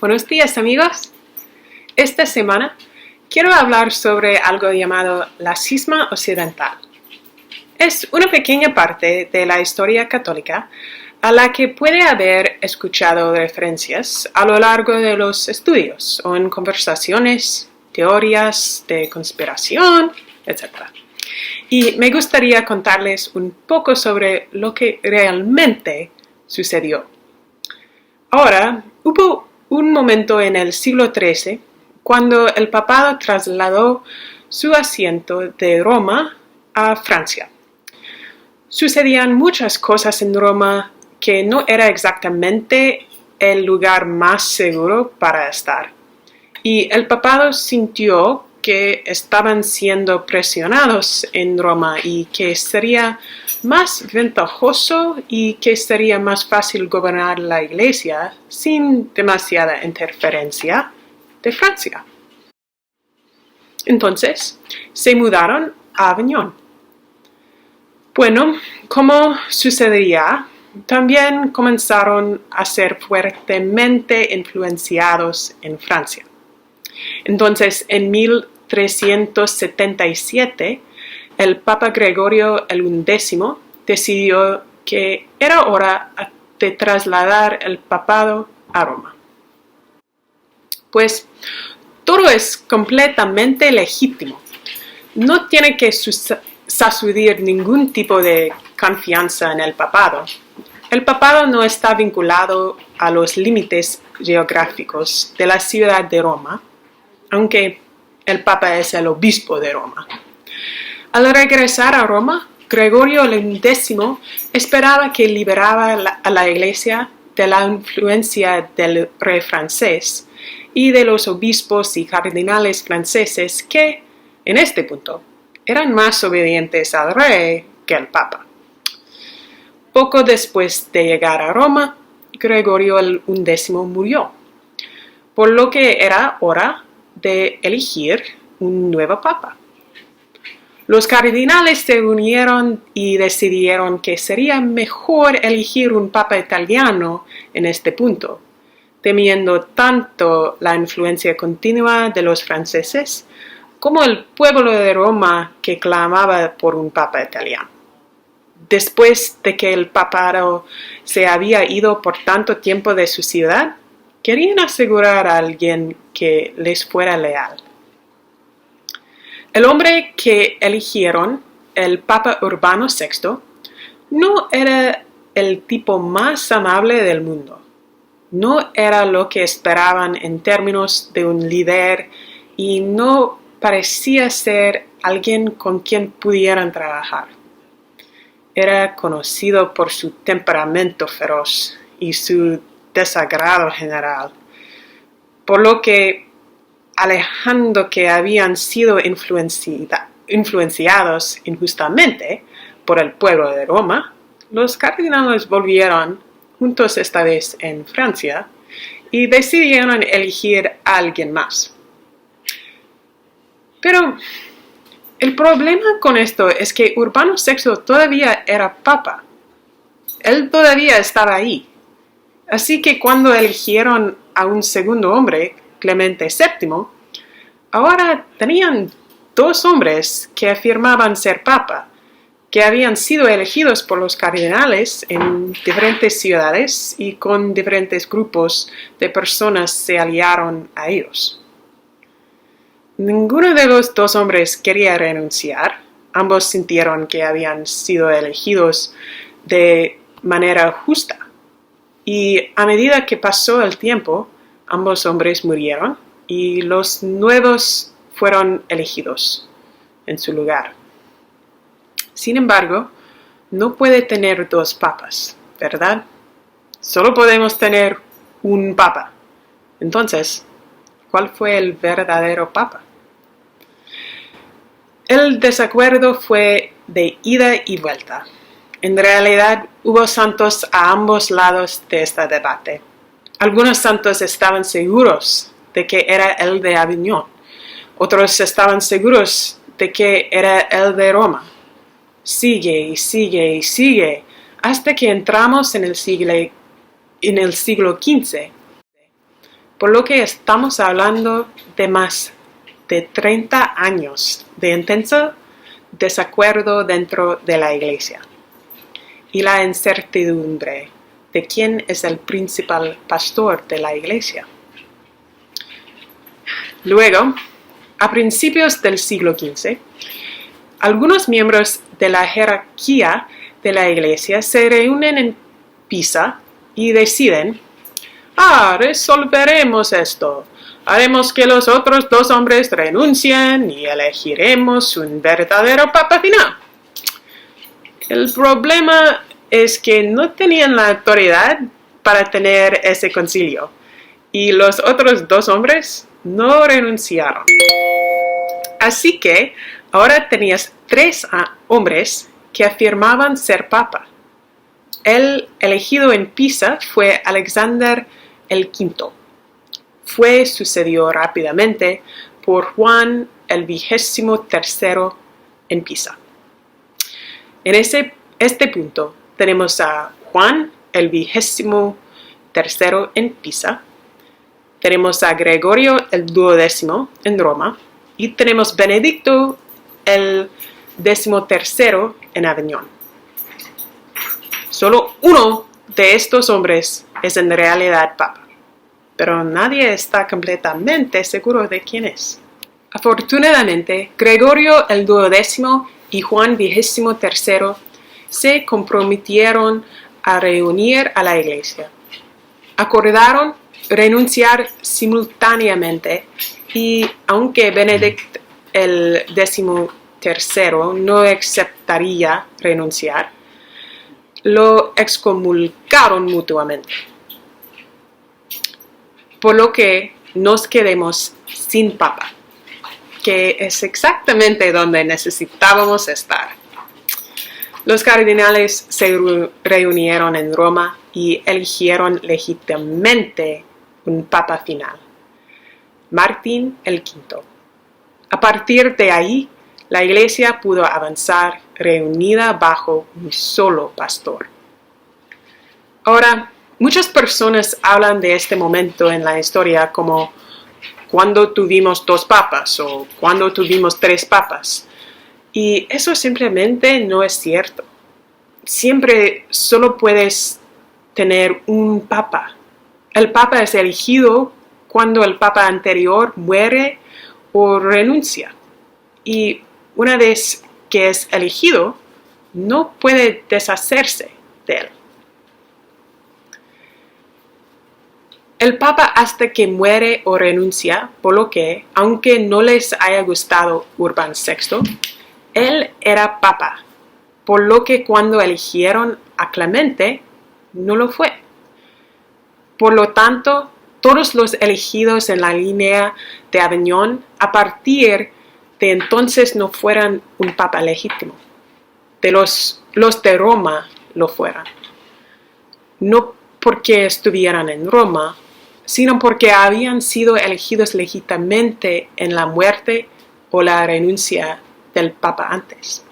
Buenos días amigos. Esta semana quiero hablar sobre algo llamado la Cisma Occidental. Es una pequeña parte de la historia católica a la que puede haber escuchado referencias a lo largo de los estudios o en conversaciones, teorías de conspiración, etc. Y me gustaría contarles un poco sobre lo que realmente sucedió. Ahora, hubo un momento en el siglo XIII cuando el papado trasladó su asiento de Roma a Francia. Sucedían muchas cosas en Roma que no era exactamente el lugar más seguro para estar. Y el papado sintió que estaban siendo presionados en Roma y que sería más ventajoso y que sería más fácil gobernar la Iglesia sin demasiada interferencia de Francia. Entonces, se mudaron a Aviñón. Bueno, como sucedería, también comenzaron a ser fuertemente influenciados en Francia. Entonces, en 1377, el Papa Gregorio XI decidió que era hora de trasladar el papado a Roma. Pues todo es completamente legítimo. No tiene que sacudir ningún tipo de confianza en el papado. El papado no está vinculado a los límites geográficos de la ciudad de Roma, aunque el Papa es el obispo de Roma. Al regresar a Roma, Gregorio XI esperaba que liberara a la Iglesia de la influencia del rey francés y de los obispos y cardenales franceses que, en este punto, eran más obedientes al rey que al Papa. Poco después de llegar a Roma, Gregorio XI murió, por lo que era hora de elegir un nuevo papa. Los cardenales se unieron y decidieron que sería mejor elegir un papa italiano en este punto, temiendo tanto la influencia continua de los franceses como el pueblo de Roma que clamaba por un papa italiano. Después de que el papado se había ido por tanto tiempo de su ciudad, querían asegurar a alguien que les fuera leal. El hombre que eligieron, el Papa Urbano VI, no era el tipo más amable del mundo. No era lo que esperaban en términos de un líder y no parecía ser alguien con quien pudieran trabajar. Era conocido por su temperamento feroz y su desagrado general, por lo que, alejando que habían sido influenciados injustamente por el pueblo de Roma, los cardenales volvieron, juntos esta vez en Francia, y decidieron elegir a alguien más. Pero el problema con esto es que Urbano VI todavía era papa. Él todavía estaba ahí. Así que cuando eligieron a un segundo hombre, Clemente VII, ahora tenían dos hombres que afirmaban ser papa, que habían sido elegidos por los cardenales en diferentes ciudades y con diferentes grupos de personas se aliaron a ellos. Ninguno de los dos hombres quería renunciar. Ambos sintieron que habían sido elegidos de manera justa. Y a medida que pasó el tiempo, ambos hombres murieron y los nuevos fueron elegidos en su lugar. Sin embargo, no puede tener dos papas, ¿verdad? Solo podemos tener un papa. Entonces, ¿cuál fue el verdadero papa? El desacuerdo fue de ida y vuelta. En realidad, hubo santos a ambos lados de este debate. Algunos santos estaban seguros de que era el de Aviñón. Otros estaban seguros de que era el de Roma. Sigue y sigue y sigue, hasta que entramos en el siglo XV. por lo que estamos hablando de más de 30 años de intenso desacuerdo dentro de la iglesia y la incertidumbre de quién es el principal pastor de la iglesia. Luego, a principios del siglo XV, algunos miembros de la jerarquía de la iglesia se reúnen en Pisa y deciden: resolveremos esto. Haremos que los otros dos hombres renuncien y elegiremos un verdadero papa final. El problema es que no tenían la autoridad para tener ese concilio y los otros dos hombres no renunciaron. Así que ahora tenías tres hombres que afirmaban ser papa. El elegido en Pisa fue Alexander el V. Fue sucedido rápidamente por Juan el XXIII en Pisa. En este punto tenemos a Juan el XXIII en Pisa, tenemos a Gregorio el XII en Roma y tenemos Benedicto el XIII en Aviñón. Solo uno de estos hombres es en realidad papa, pero nadie está completamente seguro de quién es. Afortunadamente, Gregorio el XII y Juan XXIII se comprometieron a reunir a la iglesia. Acordaron renunciar simultáneamente y aunque Benedicto el XIII no aceptaría renunciar, lo excomulgaron mutuamente. Por lo que nos quedemos sin papa, que es exactamente donde necesitábamos estar. Los cardenales se reunieron en Roma y eligieron legítimamente un papa final, Martín el V. A partir de ahí, la iglesia pudo avanzar reunida bajo un solo pastor. Ahora, muchas personas hablan de este momento en la historia como cuando tuvimos dos papas o cuando tuvimos tres papas. Y eso simplemente no es cierto. Siempre solo puedes tener un papa. El papa es elegido cuando el papa anterior muere o renuncia. Y una vez que es elegido, no puede deshacerse de él. El papa hasta que muere o renuncia, por lo que, aunque no les haya gustado Urbano VI, él era papa, por lo que cuando eligieron a Clemente, no lo fue. Por lo tanto, todos los elegidos en la línea de Aviñón a partir de entonces no fueran un papa legítimo. Los de Roma lo fueran. No porque estuvieran en Roma, sino porque habían sido elegidos legítimamente en la muerte o la renuncia del papa antes.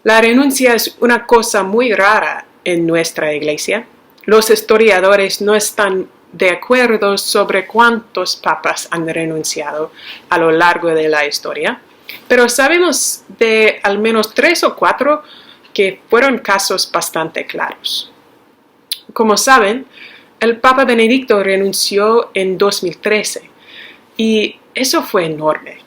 La renuncia es una cosa muy rara en nuestra iglesia. Los historiadores no están de acuerdo sobre cuántos papas han renunciado a lo largo de la historia, pero sabemos de al menos 3 o 4 que fueron casos bastante claros. Como saben, el Papa Benedicto renunció en 2013 y eso fue enorme.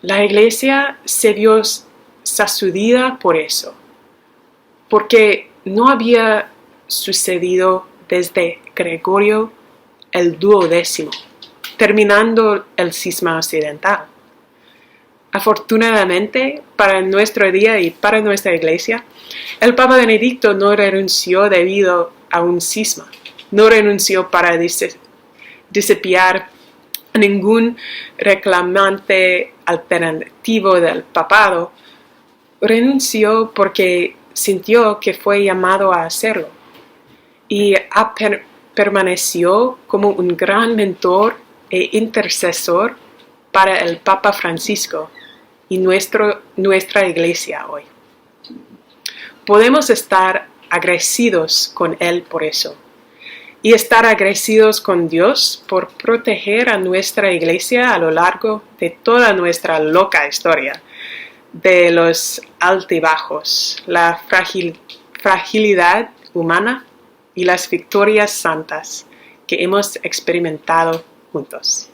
La iglesia se vio sacudida por eso, porque no había sucedido desde Gregorio el XII, terminando el cisma occidental. Afortunadamente, para nuestro día y para nuestra iglesia, el Papa Benedicto no renunció debido a un cisma, no renunció para desafiar a ningún reclamante alternativo del papado, renunció porque sintió que fue llamado a hacerlo y permaneció como un gran mentor e intercesor para el Papa Francisco y nuestra iglesia hoy. Podemos estar agradecidos con él por eso. y estar agradecidos con Dios por proteger a nuestra iglesia a lo largo de toda nuestra loca historia, de los altibajos, la fragilidad humana y las victorias santas que hemos experimentado juntos.